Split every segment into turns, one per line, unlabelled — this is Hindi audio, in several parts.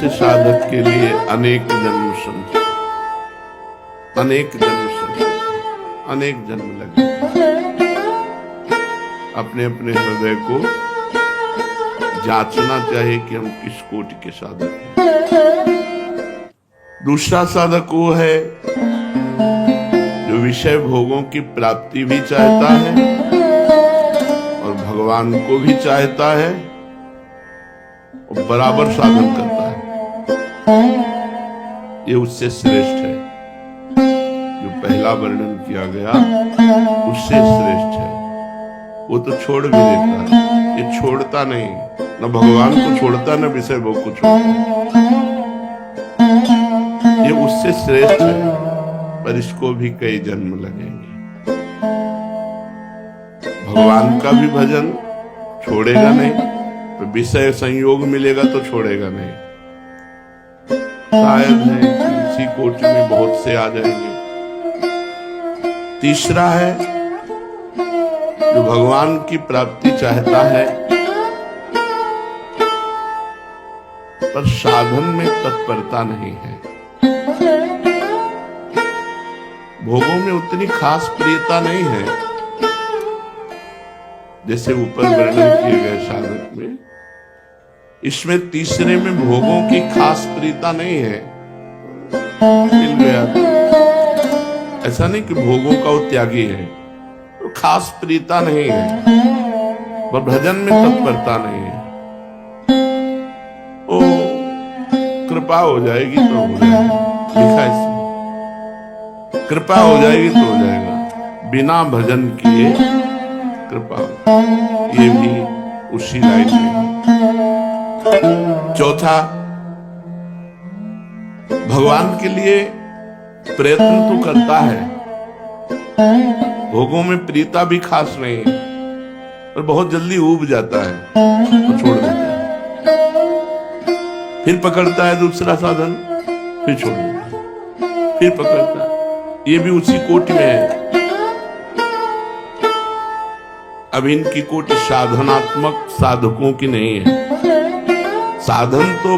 ऐसे साधक के लिए अनेक जन्म समझे, अनेक जन्म समझे, अनेक जन्म लगे। अपने अपने हृदय को जांचना चाहिए कि हम किस कोटि के साधक हैं। दूसरा साधक वो है जो विषय भोगों की प्राप्ति भी चाहता है और भगवान को भी चाहता है और बराबर साधन करता है। ये उससे श्रेष्ठ है। जो पहला वर्णन किया गया उससे श्रेष्ठ है। वो तो छोड़ भी देता है, ये छोड़ता नहीं, न भगवान को छोड़ता न विषय भोग को छोड़ता। ये उससे श्रेष्ठ है, पर इसको भी कई जन्म लगेंगे। भगवान का भी भजन छोड़ेगा नहीं, तो विषय संयोग मिलेगा तो छोड़ेगा नहीं। शायद है इसी कोटि में बहुत से आ जाएंगे। तीसरा है जो भगवान की प्राप्ति चाहता है पर साधन में तत्परता नहीं है, भोगों में उतनी खास प्रियता नहीं है जैसे ऊपर वर्णन किए गए साधक में। इसमें तीसरे में भोगों की खास प्रियता नहीं है, मिल गया तो। ऐसा नहीं कि भोगों का वो त्यागी है, तो खास प्रियता नहीं है, पर भजन में तत्परता नहीं है। ओ कृपा हो जाएगी तो हो जाएगा, लिखा इसमें कृपा हो जाएगी तो हो जाएगा, बिना भजन किए कृपा। ये भी उसी लाइन में। चौथा, भगवान के लिए प्रयत्न तो करता है, भोगों में प्रीता भी खास नहीं है, पर बहुत जल्दी ऊब जाता है और छोड़ देता है। फिर पकड़ता है दूसरा साधन, फिर छोड़ देता है, फिर पकड़ता है। ये भी उसी कोटि में है। अब इनकी कोटि साधनात्मक साधकों की नहीं है। साधन तो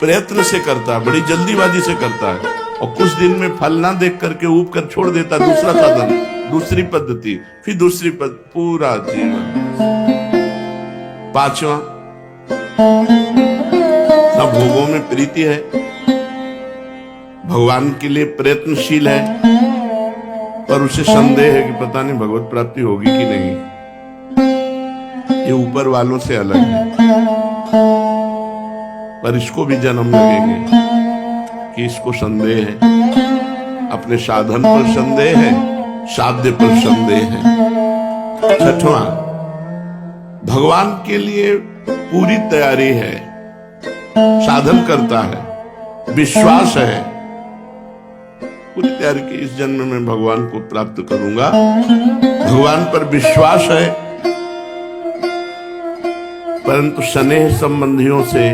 प्रयत्न से करता है, बड़ी जल्दीबाजी से करता है, और कुछ दिन में फल ना देख करके ऊब कर छोड़ देता है। दूसरा साधन, दूसरी पद्धति, फिर दूसरी पूरा जीवन। पांचवा, ना भोगों में प्रीति है, भगवान के लिए प्रयत्नशील है, पर उसे संदेह है कि पता नहीं भगवत प्राप्ति होगी कि नहीं। ये ऊपर वालों से अलग है, पर इसको भी जन्म लगेंगे कि इसको संदेह है, अपने साधन पर संदेह है, साध्य पर संदेह है। छठवां, भगवान के लिए पूरी तैयारी है, साधन करता है, विश्वास है, पूरी तैयारी की इस जन्म में भगवान को प्राप्त करूंगा, भगवान पर विश्वास है, परंतु स्नेह संबंधियों से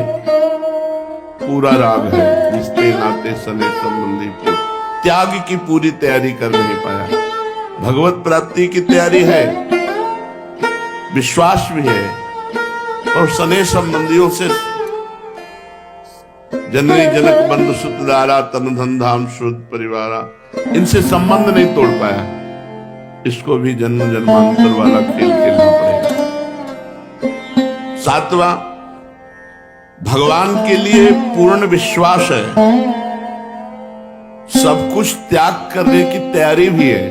पूरा राग है, रिश्ते नाते स्नेह संबंधी त्याग की पूरी तैयारी कर नहीं पाया। भगवत प्राप्ति की तैयारी है, विश्वास भी है, और स्नेह संबंधियों से जननी जनक बंधु सुत दारा तन धन धाम शुद्ध परिवारा, इनसे संबंध नहीं तोड़ पाया। इसको भी जन्म जन्मांतर वाला खेल खेलना पड़ेगा। सातवां, भगवान के लिए पूर्ण विश्वास है, सब कुछ त्याग करने की तैयारी भी है।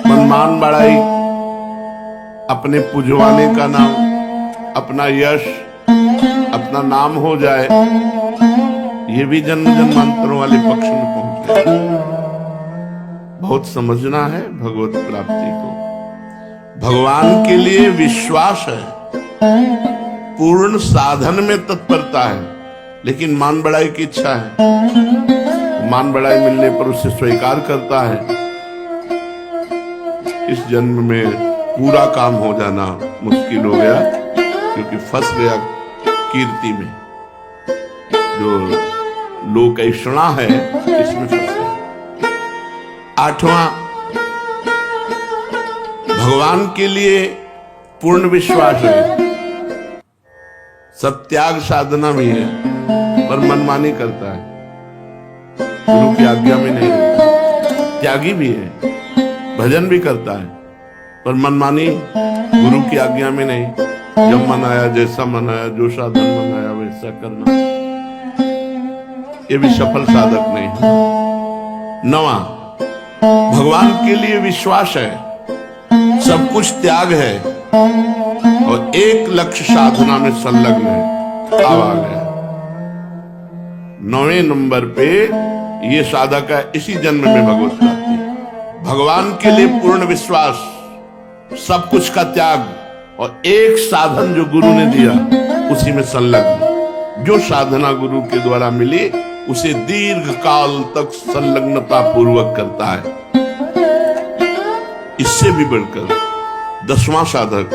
मनमान बड़ाई, अपने पुजवाने का नाम, अपना यश, अपना नाम हो जाए, ये भी जन्म जन्मांतरों वाले पक्ष में पहुंच गए। बहुत समझना है भगवत प्राप्ति को। भगवान के लिए विश्वास है, पूर्ण साधन में तत्परता है, लेकिन मान बढ़ाई की इच्छा है। मान बढ़ाई मिलने पर उसे स्वीकार करता है। इस जन्म में पूरा काम हो जाना मुश्किल हो गया, क्योंकि फंस गया कीर्ति में। जो लोकैषणा है इसमें फंस गया। आठवां, भगवान के लिए पूर्ण विश्वास है, सब त्याग साधना भी है, पर मनमानी करता है, गुरु की आज्ञा में नहीं रहता। त्यागी भी है, भजन भी करता है, पर मनमानी गुरु की आज्ञा में नहीं। जब मन आया, जैसा मन आया, जो साधन मन आया वैसा करना, ये भी सफल साधक नहीं है। 9वां, भगवान के लिए विश्वास है, सब कुछ त्याग है और एक लक्ष्य साधना में संलग्न है। अब आ गया 9वें नंबर पे, ये साधक है इसी जन्म में भगवत प्राप्ति। भगवान के लिए पूर्ण विश्वास, सब कुछ का त्याग और एक साधन जो गुरु ने दिया उसी में संलग्न। जो साधना गुरु के द्वारा मिली उसे दीर्घ काल तक संलग्नता पूर्वक करता है। इससे भी बढ़कर 10वां साधक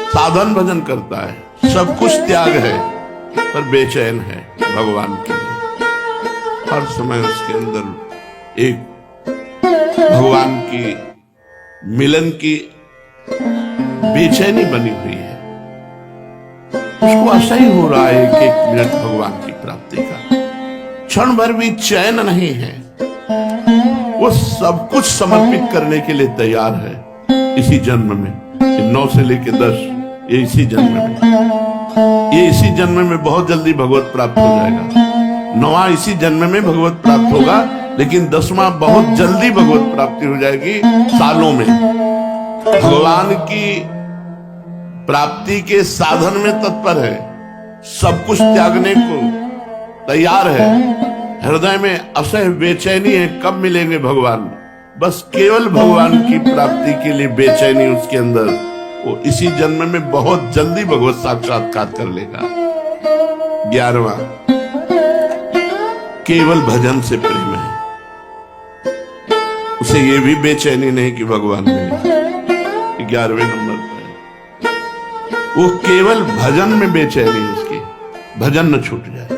साधन भजन करता है, सब कुछ त्याग है पर बेचैन है भगवान के लिए। हर समय उसके अंदर एक भगवान की मिलन की बेचैनी बनी हुई है। उसको आशा ही हो रहा है कि 1 मिनट भगवान की प्राप्ति का, क्षण भर भी चैन नहीं है। वो सब कुछ समर्पित करने के लिए तैयार है इसी जन्म में। 9 से लेकर 10 ये इसी जन्म में, ये इसी जन्म में बहुत जल्दी भगवत प्राप्त हो जाएगा। 9वां इसी जन्म में भगवत प्राप्त होगा, लेकिन 10वां बहुत जल्दी भगवत प्राप्ति हो जाएगी, सालों में। भगवान की प्राप्ति के साधन में तत्पर है, सब कुछ त्यागने को तैयार है। हृदय में असह बेचैनी है, कब मिलेंगे भगवान। बस केवल भगवान की प्राप्ति के लिए बेचैनी उसके अंदर, वो इसी जन्म में बहुत जल्दी भगवत साक्षात्कार कर लेगा। 11वां, केवल भजन से प्रेम है, उसे ये भी बेचैनी नहीं कि भगवान मिले। 11वें नंबर पर वो केवल भजन में बेचैनी, उसकी भजन न छूट जाए।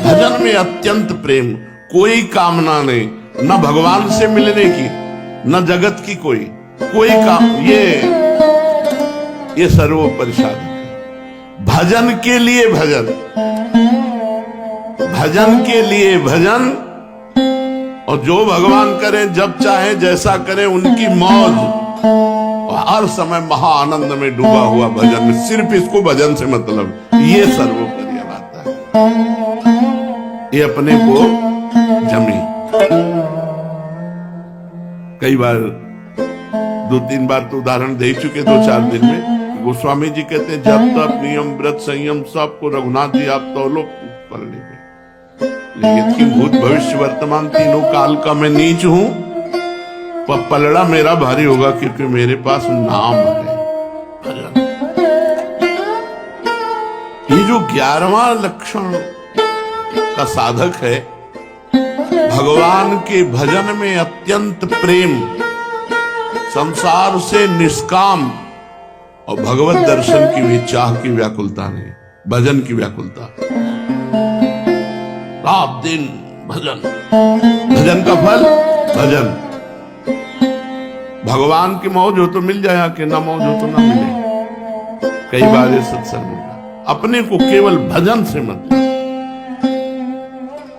भजन में अत्यंत प्रेम, कोई कामना नहीं, न भगवान से मिलने की न जगत की कोई काम। ये सर्वोपरि साधक है। भजन के लिए भजन, भजन के लिए भजन, और जो भगवान करे, जब चाहे जैसा करे, उनकी मौज, और हर समय महाआनंद में डूबा हुआ भजन में, सिर्फ इसको भजन से मतलब, ये सर्वोपरि बात है। ये अपने को जमी। कई बार 2-3 बार तो उदाहरण दे चुके 2-4 दिन में। गोस्वामी जी कहते हैं, जब तक नियम व्रत संयम सबको रघुनाथ जी आप तौलो पलने पे, लेकिन भूत भविष्य वर्तमान तीनों काल का मैं नीच हूं, पर पलड़ा मेरा भारी होगा क्योंकि मेरे पास नाम है, भजन। ये जो 11वां लक्षण का साधक है, भगवान के भजन में अत्यंत प्रेम, संसार से निष्काम, और भगवत दर्शन की भी चाह की व्याकुलता नहीं, भजन की व्याकुलता। रात दिन भजन, भजन का फल भजन। भगवान की मौज हो तो मिल जाए, कि ना मौज हो तो ना मिले। कई बार ये सत्संग होगा, अपने को केवल भजन से मतलब,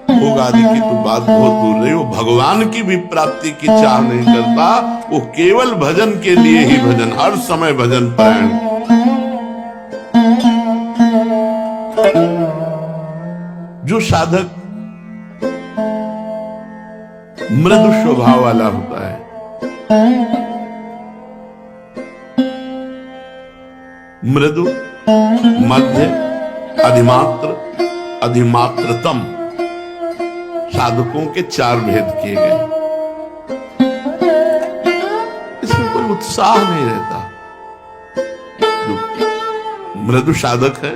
भोग आदि की तो बात बहुत दूर रही, वो भगवान की भी प्राप्ति की चाह नहीं करता, वो केवल भजन के लिए ही भजन, हर समय भजन परायण। जो साधक मृदु स्वभाव वाला होता है, मृदु, मध्य, अधिमात्र, अधिमात्रतम, साधकों के 4 भेद किए गए। इसमें कोई उत्साह नहीं रहता। जो मृदु साधक है,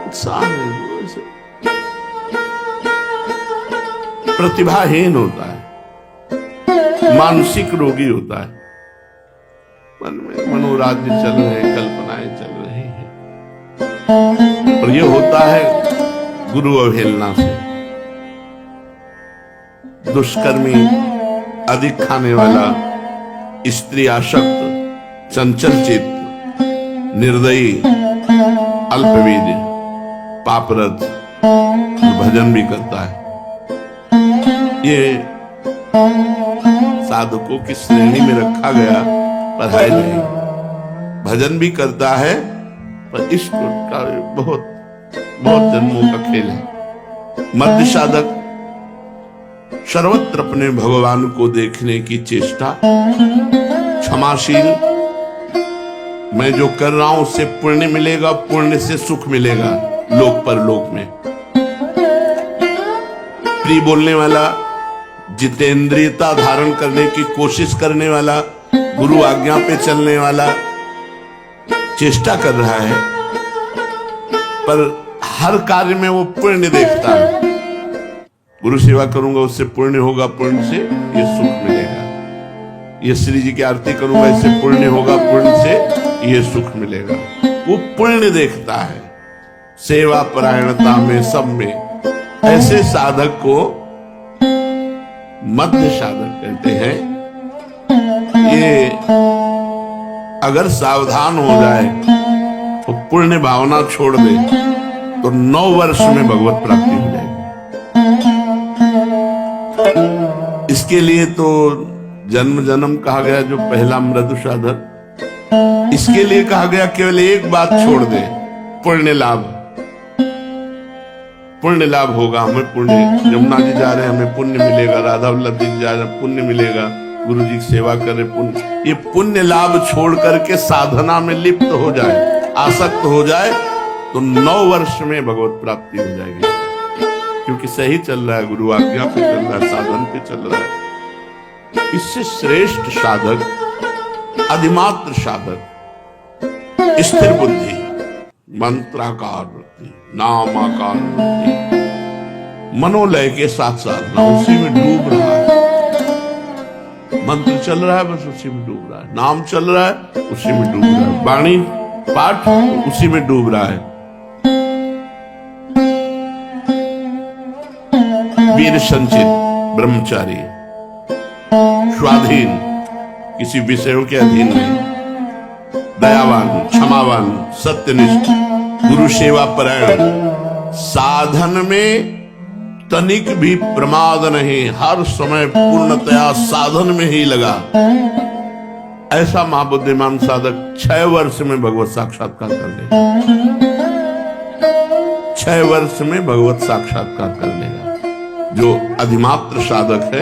उत्साह नहीं, प्रतिभाहीन होता है, मानसिक रोगी होता है, मन में मनोराज्य चल रहे, कल्पनाएं चल रही हैं, और ये होता है गुरु अवहेलना से। दुष्कर्मी, अधिक खाने वाला, स्त्री आसक्त, चंचल चित्त, निर्दयी, अल्पवीर्य, पापरत, भजन भी करता है। ये साधकों की श्रेणी में रखा गया पर है नहीं। भजन भी करता है पर इष्ट का बहुत बहुत जन्मों का खेल है। मध्य साधक सर्वत्र अपने भगवान को देखने की चेष्टा, क्षमाशील, मैं जो कर रहा हूं उससे पुण्य मिलेगा, पुण्य से सुख मिलेगा लोक परलोक में। प्रिय बोलने वाला, जितेंद्रियता धारण करने की कोशिश करने वाला, गुरु आज्ञा पे चलने वाला, चेष्टा कर रहा है पर हर कार्य में वो पुण्य देखता है। गुरु सेवा करूंगा उससे पुण्य होगा, पुण्य से ये सुख मिलेगा। ये श्री जी की आरती करूंगा इससे पुण्य होगा, पुण्य से ये सुख मिलेगा। वो पुण्य देखता है सेवा परायणता में, सब में। ऐसे साधक को मध्य साधक कहते हैं। ये अगर सावधान हो जाए तो पुण्य भावना छोड़ दे तो 9 वर्ष में भगवत प्राप्ति हो जाएगी। इसके लिए तो जन्म जन्म कहा गया, जो पहला मृदु साधक, इसके लिए कहा गया केवल एक बात छोड़ दे, पुण्य लाभ। पुण्य लाभ होगा, हमें पुण्य, यमुना जी जा रहे हैं हमें पुण्य मिलेगा, राधा वल्लभ जी जा रहे हैं पुण्य मिलेगा, गुरु जी की सेवा करे पुण्य। ये पुण्य लाभ छोड़ करके साधना में लिप्त हो जाए, आसक्त हो जाए तो 9 वर्ष में भगवत प्राप्ति हो जाएगी। क्योंकि सही चल रहा है, गुरु आज्ञा पे चल रहा है, साधन पे चल रहा है। इससे श्रेष्ठ साधक, अधिमात्र साधक, स्थिर बुद्धि, मंत्राकार वृत्ति, नामाकार वृत्ति, मनोलय के साथ साधना, उसी में डूब रहा है। मंत्र चल रहा है बस उसी में डूब रहा है, नाम चल रहा है उसी में डूब रहा है, वाणी पाठ उसी में डूब रहा है। वीर संचित, ब्रह्मचारी, स्वाधीन, किसी विषयों के अधीन नहीं, दयावान, क्षमावान, सत्यनिष्ठ, गुरु सेवा परायण, साधन में तनिक भी प्रमाद नहीं, हर समय पूर्णतया साधन में ही लगा। ऐसा महाबुद्धिमान साधक 6 वर्ष में भगवत साक्षात्कार कर लेगा। 6 वर्ष में भगवत साक्षात्कार कर लेगा। जो अधिमात्र साधक है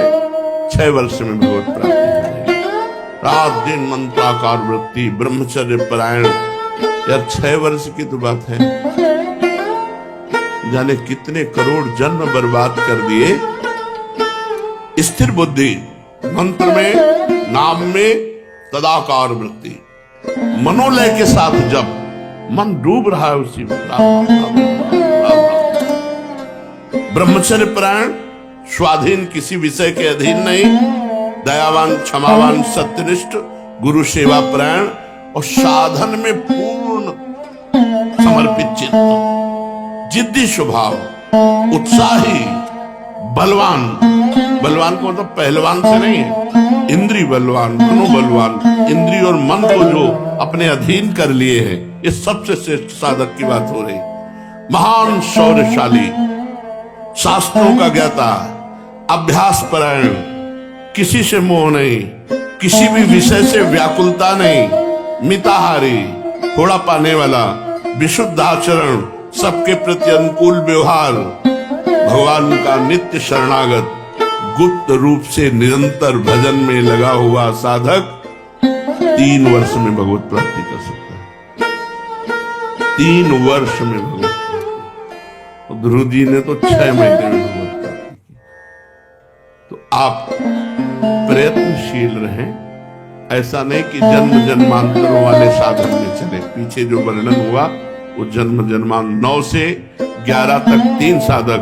6 वर्ष में भगवत प्राप्ति हो जाएगी। रात दिन मंत्राकार वृत्ति, ब्रह्मचर्य परायण, यार 6 वर्ष की तो बात है, जाने कितने करोड़ जन्म बर्बाद कर दिए। स्थिर बुद्धि, मंत्र में, नाम में, तदाकार वृत्ति, मनोलय के साथ जब मन डूब रहा है उसी में, ब्रह्मचर्य परायण, स्वाधीन, किसी विषय के अधीन नहीं, दयावान, क्षमावान, सत्यनिष्ठ, गुरु सेवा परायण और साधन में पूर्ण समर्पित चित्त, जिद्दी स्वभाव, उत्साही, बलवान। बलवान को मतलब पहलवान से नहीं है, इंद्री बलवान, मनो बलवान, इंद्री और मन को जो अपने अधीन कर लिए हैं, ये सबसे श्रेष्ठ साधक की बात हो रही। महान शौर्यशाली, शास्त्रों का ज्ञाता, अभ्यास परायण, किसी से मोह नहीं, किसी भी विषय से व्याकुलता नहीं, मिताहारी, थोड़ा पाने वाला, विशुद्ध आचरण, सबके प्रति अनुकूल व्यवहार, भगवान का नित्य शरणागत, गुप्त रूप से निरंतर भजन में लगा हुआ साधक 3 वर्ष में भगवत प्राप्ति कर सकता है। 3 वर्ष में भगवत प्राप्ति। ध्रुव जी ने तो 6 महीने में भगवत प्राप्ति की। तो आप प्रयत्नशील रहें, ऐसा नहीं कि जन्म जन्मांतरों वाले साधन में चले। पीछे जो वर्णन हुआ वो जन्म जन्मांतर 9 से 11 तक 3 साधक,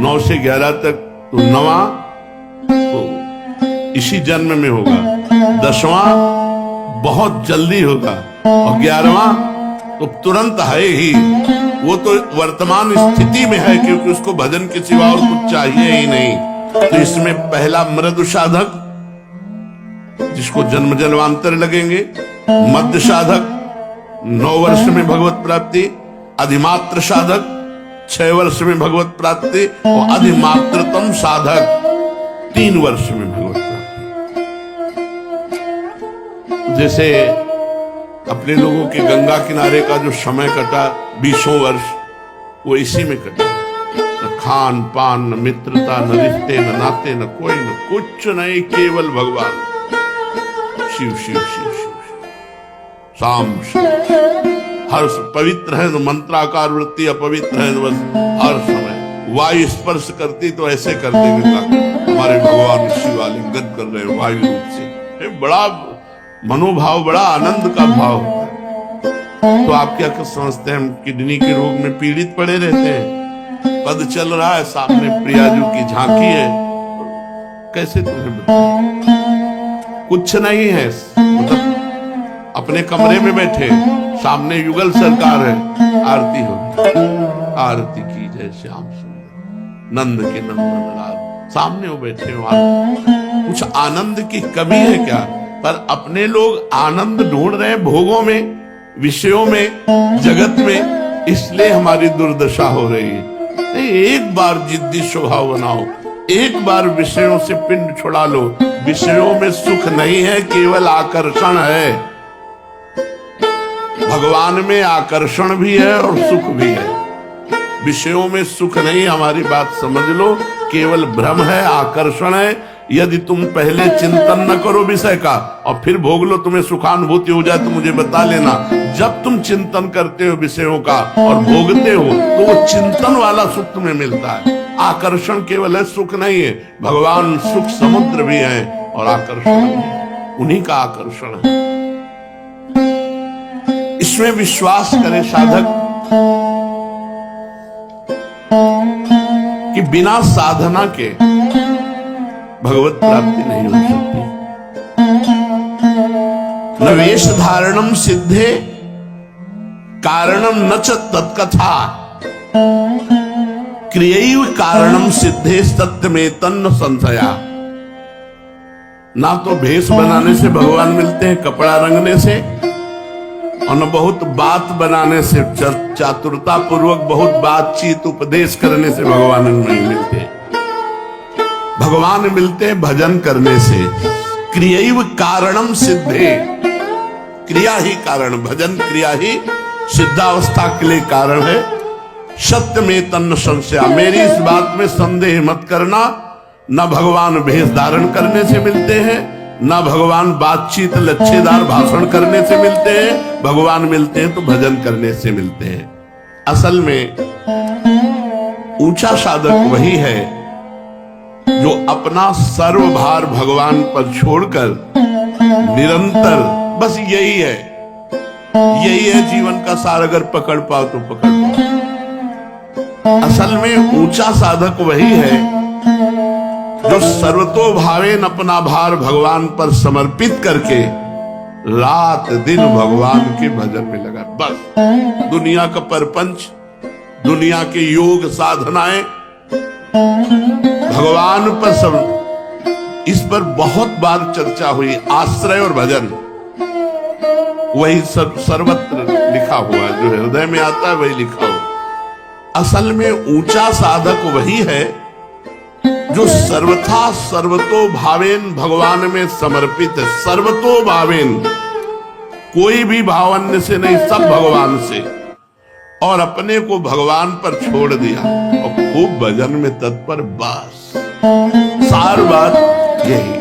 9 से 11 तक तो 9वां तो इसी जन्म में होगा, 10वां बहुत जल्दी होगा और 11वां तो तुरंत है ही। वो तो वर्तमान स्थिति में है क्योंकि उसको भजन के सिवा और कुछ चाहिए ही नहीं। तो इसमें पहला मृदु साधक जिसको जन्म जन्मांतर लगेंगे, मध्य साधक 9 वर्ष में भगवत प्राप्ति, अधिमात्र साधक 6 वर्ष में भगवत प्राप्ति, और अधिमात्रतम साधक 3 वर्ष में भगवत प्राप्ति। जैसे अपने लोगों के गंगा किनारे का जो समय कटा 20 वर्ष, वो इसी में कटा। न खान पान, न मित्रता, न रिश्ते, न नाते, न कोई, न कुछ नहीं, केवल भगवान। शिव शिव शिव शिव, शाम हर पवित्र है तो मंत्राकार वृत्ति, अपवित्र है तो बस हर समय वायु स्पर्श करती तो ऐसे कर देंगे हमारे भगवान शिवालिंगन कर रहे वायु रूप से। बड़ा मनोभाव, बड़ा आनंद का भाव होता है। तो आप क्या समझते हैं हम किडनी के रोग में पीड़ित पड़े रहते हैं? पद चल रहा है, सामने प्रियाजू की झांकी है, कैसे तुम्हें बताएं? कुछ नहीं है, मतलब अपने कमरे में बैठे, सामने युगल सरकार है, आरती होती, आरती की जय श्याम सुंदर नंद के नंदन लाल, सामने वो बैठे वहां। कुछ आनंद की कमी है क्या? पर अपने लोग आनंद ढूंढ रहे हैं भोगों में, विषयों में, जगत में, इसलिए हमारी दुर्दशा हो रही है। एक बार जिद्दी स्वभाव बनाओ, एक बार विषयों से पिंड छुड़ा लो। विषयों में सुख नहीं है, केवल आकर्षण है। भगवान में आकर्षण भी है और सुख भी है, विषयों में सुख नहीं। हमारी बात समझ लो, केवल भ्रम है, आकर्षण है। यदि तुम पहले चिंतन न करो विषय का और फिर भोग लो, तुम्हें सुखानुभूति हो जाए तो मुझे बता लेना। जब तुम चिंतन करते हो विषयों का और भोगते हो तो वो चिंतन वाला सुख तुम्हें मिलता है। आकर्षण केवल है, सुख नहीं है। भगवान सुख समुद्र भी है और आकर्षण भी है, उन्हीं का आकर्षण है। इसमें विश्वास करे साधक कि बिना साधना के भगवत प्राप्ति नहीं हो सकती। न वेश धारणम सिद्धे कारणम न च तत्कथा क्रियैव कारणम सिद्धे सत्यमे तन्न संशया। ना तो भेष बनाने से भगवान मिलते हैं, कपड़ा रंगने से, और न बहुत बात बनाने से, चातुरता पूर्वक बहुत बातचीत उपदेश करने से भगवान नहीं मिलते। भगवान मिलते हैं भजन करने से। क्रियैव कारणम सिद्धे, क्रिया ही कारण, भजन क्रिया ही सिद्धावस्था के लिए कारण है। सत्य में तन्न संशया, मेरी इस बात में संदेह मत करना। न भगवान भेष धारण करने से मिलते हैं, न भगवान बातचीत लच्छेदार भाषण करने से मिलते हैं। भगवान मिलते हैं तो भजन करने से मिलते हैं। असल में ऊंचा साधक वही है जो अपना सर्वभार भगवान पर छोड़कर निरंतर, बस यही है, यही है जीवन का सार। अगर पकड़ पाओ तो पकड़ पाओ। असल में ऊंचा साधक वही है जो सर्वतो भावेन अपना भार भगवान पर समर्पित करके रात दिन भगवान के भजन में लगा। बस दुनिया का परपंच, दुनिया के योग साधनाएं भगवान पर सब, इस पर बहुत बार चर्चा हुई। आश्रय और भजन वही सर्वत्र लिखा हुआ है, जो हृदय में आता है वही लिखा हुआ। असल में ऊंचा साधक वही है जो सर्वथा सर्वतो भावेन भगवान में समर्पित है। सर्वतो भावेन, कोई भी भावन्य से नहीं, सब भगवान से, और अपने को भगवान पर छोड़ दिया और खूब भजन में तत्पर। बस सार बात यही।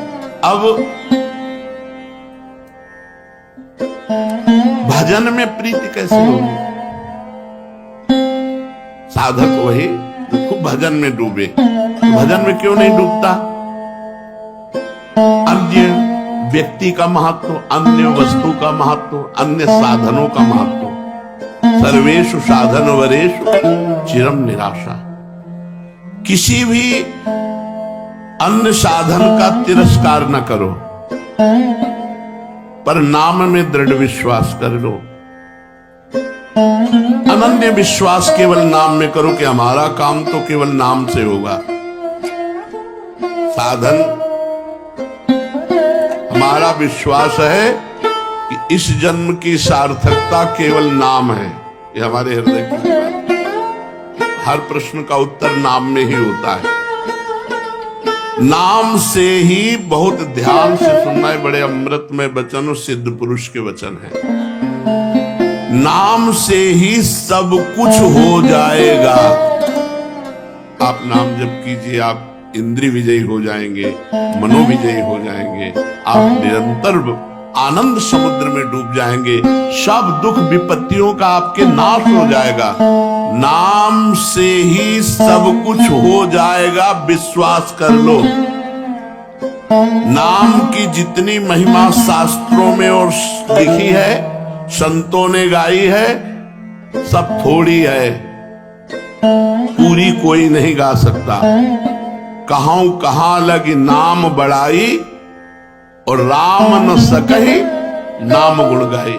अब भजन में प्रीति कैसे होगी? साधक वही जो खूब भजन में डूबे। भजन में क्यों नहीं डूबता? अन्य व्यक्ति का महत्व, अन्य वस्तु का महत्व, अन्य साधनों का महत्व। सर्वेषु साधन वरेषु चिरम निराशा। किसी भी अन्य साधन का तिरस्कार न करो, पर नाम में दृढ़ विश्वास कर लो। अनन्य विश्वास केवल नाम में करो कि हमारा काम तो केवल नाम से होगा। साधन, हमारा विश्वास है कि इस जन्म की सार्थकता केवल नाम है। ये हमारे हृदय की बात। हर प्रश्न का उत्तर नाम में ही होता है। नाम से ही बहुत ध्यान से सुनना है, बड़े अमृतमय वचन और सिद्ध पुरुष के वचन है। नाम से ही सब कुछ हो जाएगा। आप नाम जप कीजिए, आप इंद्रिय विजयी हो जाएंगे, मनोविजयी हो जाएंगे, आप निरंतर आनंद समुद्र में डूब जाएंगे, सब दुख विपत्तियों का आपके नाश हो जाएगा। नाम से ही सब कुछ हो जाएगा, विश्वास कर लो। नाम की जितनी महिमा शास्त्रों में और लिखी है, संतों ने गाई है, सब थोड़ी है, पूरी कोई नहीं गा सकता। कहां कहां लगी नाम बढ़ाई और राम न सकहि नाम गुण गाई।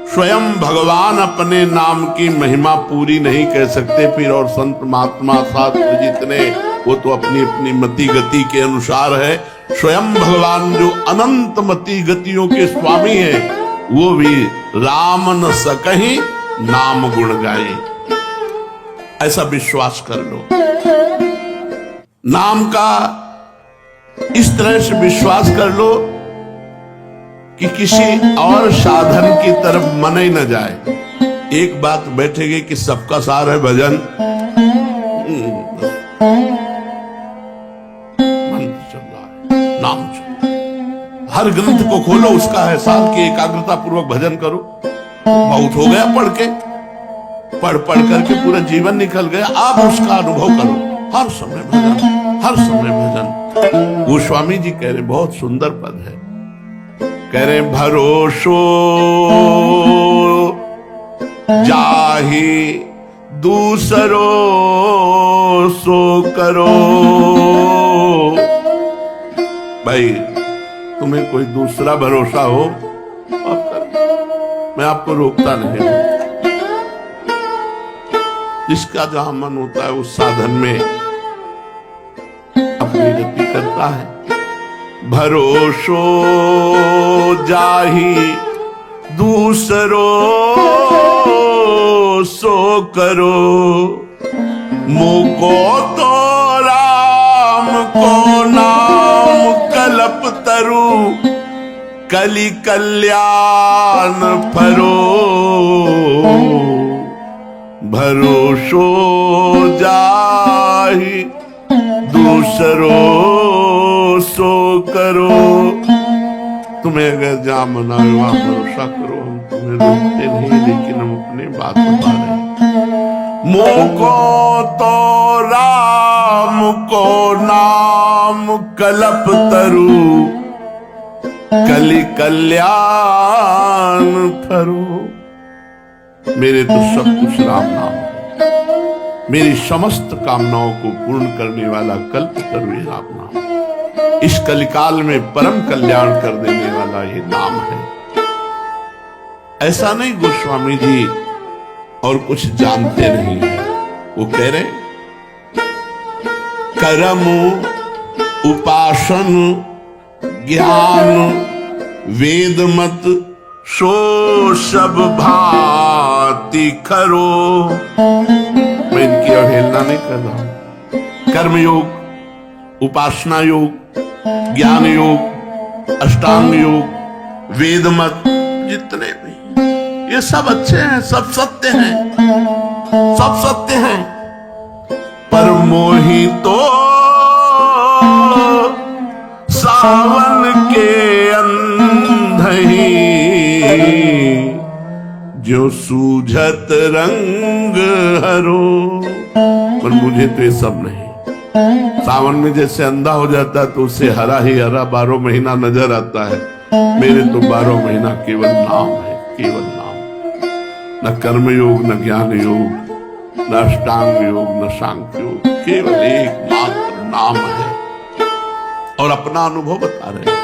स्वयं भगवान अपने नाम की महिमा पूरी नहीं कह सकते, फिर और संत महात्मा शास्त्र जितने, वो तो अपनी अपनी मति गति के अनुसार है। स्वयं भगवान जो अनंत मति गतियों के स्वामी हैं, वो भी राम न सकहि नाम गुण गाई। ऐसा विश्वास कर लो। नाम का इस तरह से विश्वास कर लो कि किसी और साधन की तरफ मन ही न जाए। एक बात बैठेगी कि सबका सार है भजन, मन चल रहा है, नाम चल। हर ग्रंथ को खोलो, उसका है साल की एकाग्रता पूर्वक भजन करो। बहुत हो गया पढ़ के, पढ़ करके पूरा जीवन निकल गया। आप उसका अनुभव करो, हर समय भजन, हर समय भजन। गोस्वामी जी कह रहे, बहुत सुंदर पद है, कह रहे भरोसो जाहि दूसरो सो करो। भाई तुम्हें कोई दूसरा भरोसा हो आप करो, मैं आपको रोकता नहीं हूं। जिसका जहां मन होता है उस साधन में अपनी गति करता है। भरोसो जाहि दूसरो सो करो। मुको तो राम को नाम कल्प तरु, कलि कल्याण फरो। भरोसो जाहि दूसरो सो करो। तुम्हें अगर जहां मना है वहां भरोसा करो, हम तुम्हें रोकते नहीं, लेकिन हम अपनी बात बता रहे हैं। मोको तो राम को नाम कल्प तरु, कलि कल्याण फरो। मेरे तो सब कुछ राम नाम है, मेरी समस्त कामनाओं को पूर्ण करने वाला कल्प तरु ये राम नाम है। इस कलिकाल में परम कल्याण कर देने वाला ये नाम है। ऐसा नहीं गोस्वामी जी और कुछ जानते नहीं है, वो कह रहे कर्म उपासन ज्ञान वेद मत सो सब भांति खरो। मैं इनकी अवहेलना नहीं कर रहा हूं। कर्म योग, उपासना योग, ज्ञान योग, अष्टांग योग, वेद मत, जितने भी ये सब अच्छे हैं, सब सत्य हैं, सब सत्य हैं। पर मोहि तो सावन के अंधही, जो सूझत रंग हरो। पर मुझे तो ये सब नहीं। सावन में जैसे अंधा हो जाता है तो उससे हरा ही हरा 12 महीना नजर आता है। मेरे तो 12 महीना केवल नाम है, केवल नाम। न कर्म योग, न ज्ञान योग, न अष्टांग योग, न सांख्य योग, केवल एक मात्र नाम है। और अपना अनुभव बता रहे हैं।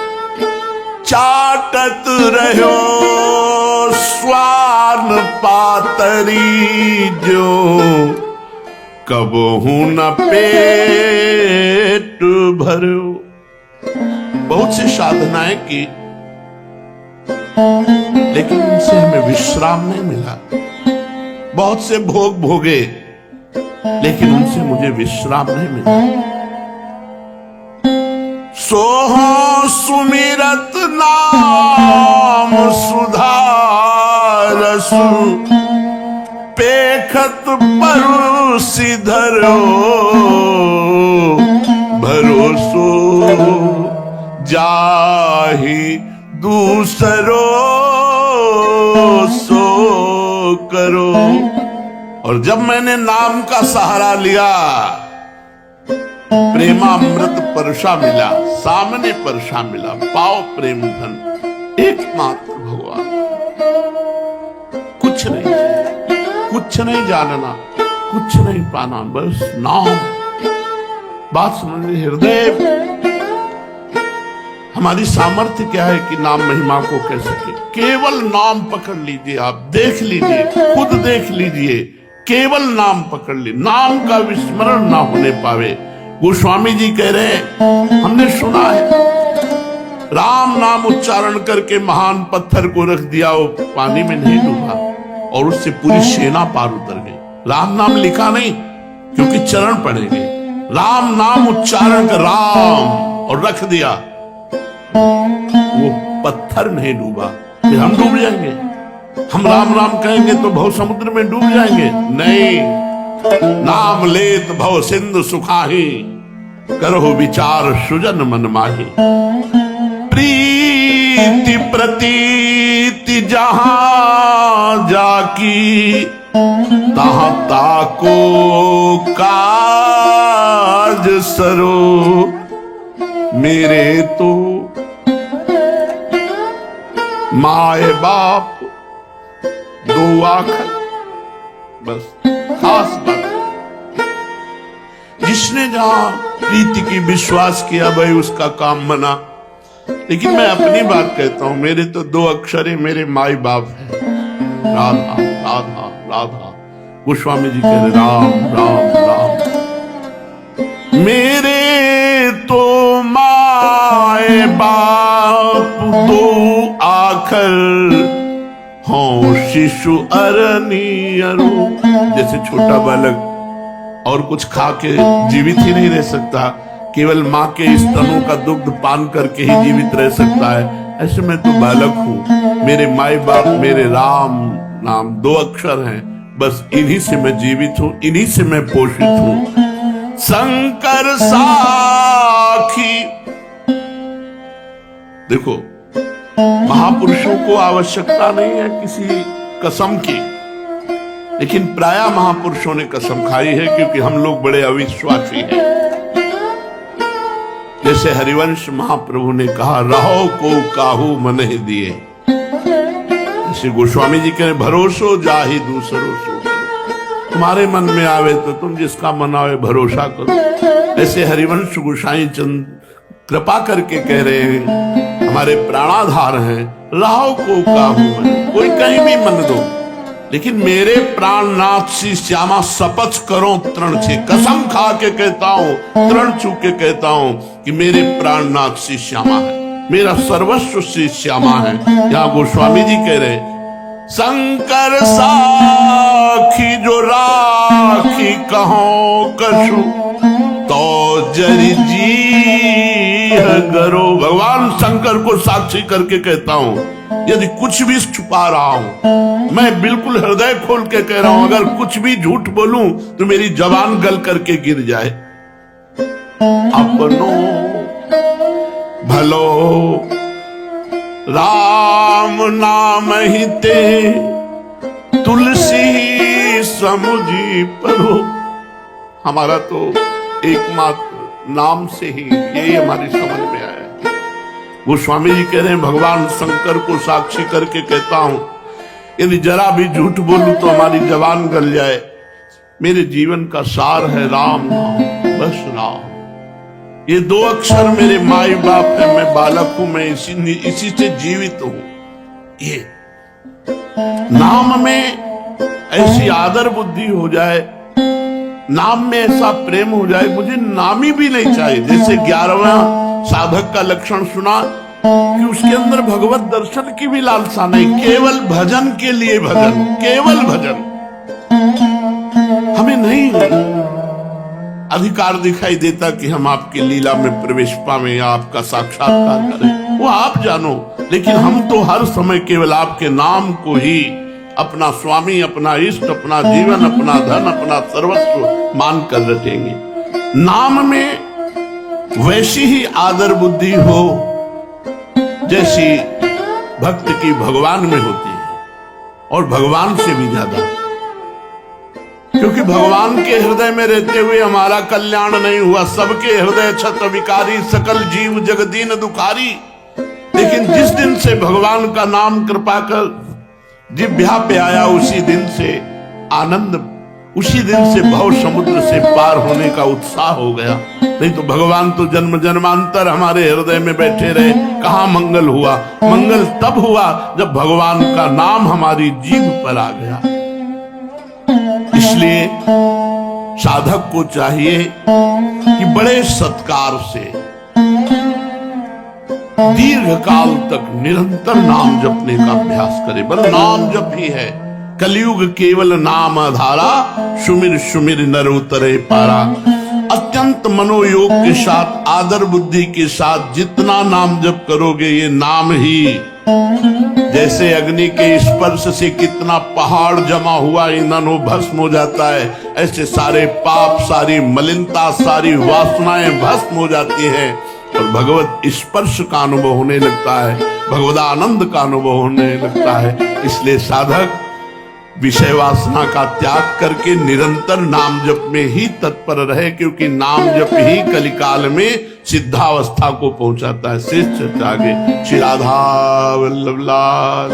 चाटत रहो स्वान पातरी, जो कबहू न पेट भरो। बहुत सी साधनाएं की, लेकिन इनसे हमें विश्राम नहीं मिला। बहुत से भोग भोगे, लेकिन उनसे मुझे विश्राम नहीं मिला। सोहो सुमिरत नाम सुधारसु, पेखत परुषि धरो भरोसो, जाहि दूसरो सो करो। और जब मैंने नाम का सहारा लिया, प्रेमामृत परशा मिला, सामने परशा मिला, पाओ प्रेम धन एकमात्र भगवान। कुछ नहीं, कुछ नहीं जानना, कुछ नहीं पाना, बस नाम। बात समझ, हृदय हमारी सामर्थ्य क्या है कि नाम महिमा को कह सके। केवल नाम पकड़ लीजिए, आप देख लीजिए, खुद देख लीजिए, केवल नाम पकड़ ली, नाम का विस्मरण ना होने पावे। गोस्वामी जी कह रहे हैं, हमने सुना है राम नाम उच्चारण करके महान पत्थर को रख दिया, वो पानी में नहीं डूबा और उससे पूरी सेना पार उतर गई। राम नाम लिखा नहीं क्योंकि चरण पड़ेंगे, राम नाम उच्चारण कर राम और रख दिया, वो पत्थर नहीं डूबा। फिर हम डूब जाएंगे, हम राम राम कहेंगे तो भव समुद्र में डूब जाएंगे? नहीं, नाम लेत भव सिंधु सुखाही, करो विचार सुजन मन माही। प्रीति प्रतीति जहां जाकी, तहां ताको काज सरो। मेरे तो माए बाप दो आंखें, बस खास बात। जिसने जहां प्रीति की विश्वास किया भाई उसका काम बना। लेकिन मैं अपनी बात कहता हूं, मेरे तो दो अक्षर है, मेरे माई बाप है, राधा राधा राधा। गोस्वामी जी कह रहे राम राम राम। मेरे तो माए बाप दो आखर, हों शिशु अरनियरो। जैसे छोटा बालक और कुछ खा के जीवित ही नहीं रह सकता, केवल माँ के स्तनों का दुग्ध पान करके ही जीवित रह सकता है, ऐसे मैं तो बालक हूँ। मेरे माई बाप मेरे राम नाम दो अक्षर हैं, बस इन्हीं से मैं जीवित हूँ, इन्हीं से मैं पोषित हूँ। शंकर साखी। देखो, महापुरुषों को आवश्यकता नहीं है किसी कसम की, लेकिन प्रायः महापुरुषों ने कसम खाई है क्योंकि हम लोग बड़े अविश्वासी हैं। जैसे हरिवंश महाप्रभु ने कहा, रहो को काहू मन ही दिए। जैसे गोस्वामी जी कह, भरोसो जाहि दूसरो सो। तुम्हारे मन में आवे तो तुम जिसका मन आवे भरोसा करो। ऐसे हरिवंश गोसाई चंद कृपा करके कह रहे हैं, हमारे प्राणाधार हैं, रहो को काहू मन। कोई कहीं भी मन दो, लेकिन मेरे प्राणनाथ श्री श्यामा शपथ करो तृण से, कसम खा के कहता हूँ, तृण छू के कहता हूँ कि मेरे प्राणनाथ श्री श्यामा है, मेरा सर्वस्व श्री श्यामा है। यहाँ गोस्वामी जी कह रहे, शंकर साखी जो राखी कहो कछु, तो जरि जी गरो। भगवान शंकर को साक्षी करके कहता हूँ, यदि कुछ भी छुपा रहा हूं, मैं बिल्कुल हृदय खोल के कह रहा हूं, अगर कुछ भी झूठ बोलूं तो मेरी जबान गल करके गिर जाए। अपनो भलो राम नाम ही ते, तुलसी समुझी परो। हमारा तो एकमात्र नाम से ही यही हमारी समझ में आया। गोस्वामी जी कह रहे हैं, भगवान शंकर को साक्षी करके कहता हूं, यदि जरा भी झूठ बोलूं तो हमारी जबान गल जाए। मेरे जीवन का सार है राम नाम, बस राम। ये दो अक्षर मेरे माई बाप है, मैं बालक हूं, मैं इसी से जीवित हूं। ये नाम में ऐसी आदर बुद्धि हो जाए, नाम में ऐसा प्रेम हो जाए, मुझे नामी भी नहीं चाहिए। जैसे 11वां साधक का लक्षण सुना कि उसके अंदर भगवत दर्शन की भी लालसा नहीं, केवल भजन के लिए भजन, केवल भजन। हमें नहीं अधिकार दिखाई देता कि हम आपकी लीला में प्रवेश पावें या आपका साक्षात्कार करें, वो आप जानो। लेकिन हम तो हर समय केवल आपके नाम को ही अपना स्वामी, अपना इष्ट, अपना जीवन, अपना धन, अपना सर्वस्व मानकर रखेंगे। नाम में वैसी ही आदर बुद्धि हो जैसी भक्त की भगवान में होती है, और भगवान से भी ज्यादा, क्योंकि भगवान के हृदय में रहते हुए हमारा कल्याण नहीं हुआ। सबके हृदय छत्र विकारी, सकल जीव जगदीन दुखारी। लेकिन जिस दिन से भगवान का नाम कृपा कर जिह्वा पे आया, उसी दिन से आनंद, उसी दिन से भव समुद्र से पार होने का उत्साह हो गया। नहीं तो भगवान तो जन्म जन्मांतर हमारे हृदय में बैठे रहे, कहां मंगल हुआ? मंगल तब हुआ जब भगवान का नाम हमारी जीभ पर आ गया। इसलिए साधक को चाहिए कि बड़े सत्कार से दीर्घ काल तक निरंतर नाम जपने का अभ्यास करे। बस नाम जप ही है। कलयुग केवल नाम आधारा, सुमिर सुमिर नर उतरे पारा। अत्यंत मनोयोग के साथ, आदर बुद्धि के साथ जितना नाम जप करोगे, ये नाम ही जैसे अग्नि के स्पर्श से कितना पहाड़ जमा हुआ ईंधन हो भस्म हो जाता है, ऐसे सारे पाप, सारी मलिनता, सारी वासनाएं भस्म हो जाती हैं और भगवत स्पर्श का अनुभव होने लगता है, भगवदानंद का अनुभव होने लगता है। इसलिए साधक विषय वासना का त्याग करके निरंतर नाम जप में ही तत्पर रहे, क्योंकि नाम जप ही कलिकाल में सिद्धावस्था को पहुंचाता है। श्रेष्ठ आगे श्री राधा वल्लभ लाल।